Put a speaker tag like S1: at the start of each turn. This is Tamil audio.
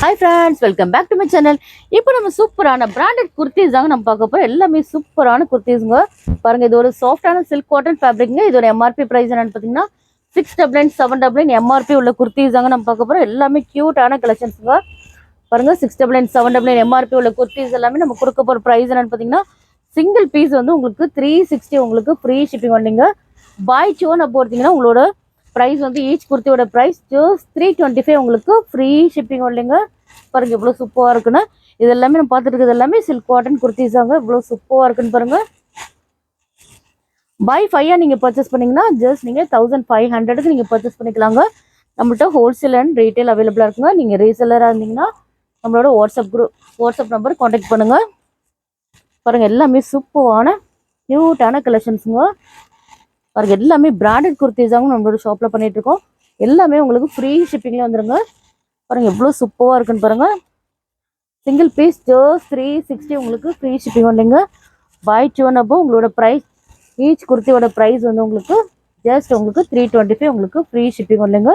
S1: Hi friends, welcome back to my channel. இப்போ நம்ம சூப்பரான பிராண்டட் குர்த்திஸ் தாங்க நம்ம பார்க்க போறோம். எல்லாமே சூப்பரான குர்த்திஸ்ங்க. பாருங்க இது ஒரு சாஃப்டான சில்க் காட்டன் ஃபேப்ரிக்ங்க. இதோட எம்ஆர்பி பிரைஸ் என்னன்னு பார்த்தீங்கன்னா 699 799 எம்ஆர்பி உள்ள குர்த்திஸ் தாங்க நம்ம பார்க்க போறோம். எல்லாமே கியூட்டான கலெக்ஷன்ஸ்ங்க. பாருங்க 699 799 எம்ஆர்பி உள்ள குர்த்திஸ் எல்லாமே நம்ம கொடுக்க போற பிரைஸ் என்னன்னு பார்த்தீங்கன்னா சிங்கிள் பீஸ் வந்து உங்களுக்கு 360 உங்களுக்கு ஃப்ரீ ஷிப்பிங் வந்தீங்க. பாய் சோன் அப்போ பார்த்தீங்கன்னா உங்களோட ப்ரைஸ் வந்து ஈச் குர்த்தியோட ப்ரைஸ் ஜஸ்ட் 325 உங்களுக்கு ஃப்ரீ ஷிப்பிங் இல்லைங்க. பாருங்க இவ்வளோ சூப்பராக இருக்குன்னு. இது எல்லாமே நம்ம பார்த்துட்டு இருக்கிறது எல்லாமே சில்க் காட்டன் குர்த்திஸ் தாங்க. இவ்வளோ சூப்பராக இருக்குன்னு பாருங்க. பை 5 நீங்கள் பர்ச்சேஸ் பண்ணிங்கன்னா ஜஸ்ட் நீங்கள் 1500க்கு நீங்கள் பர்ச்சேஸ் பண்ணிக்கலாங்க. நம்மள்ட்ட ஹோல்சேல் அண்ட் ரீட்டைல் அவைலபிளாக இருக்குங்க. நீங்கள் ரீசெல்லராக இருந்தீங்கன்னா நம்மளோட வாட்ஸ்அப் நம்பர் காண்டாக்ட் பண்ணுங்கள். பாருங்கள் எல்லாமே சூப்பரான க்யூட்டான கலெக்ஷன்ஸுங்க. பாருங்க எல்லாமே பிராண்டட் குர்த்திஸ் தாங்க நம்மளோட ஷாப்பில் பண்ணிட்டு இருக்கோம். எல்லாமே உங்களுக்கு ஃப்ரீ ஷிப்பிங்ல வந்துருங்க. பாருங்க எவ்வளோ சூப்பராக இருக்குன்னு பாருங்க. சிங்கிள் பீஸ் ஜஸ்ட் 360 உங்களுக்கு ஃப்ரீ ஷிப்பிங் வந்துங்க. பாய் டூன் அப்போ உங்களோட ப்ரைஸ் ஈச் குர்த்தியோட ப்ரைஸ் வந்து உங்களுக்கு ஜஸ்ட் உங்களுக்கு 325 உங்களுக்கு ஃப்ரீ ஷிப்பிங் வந்துங்க.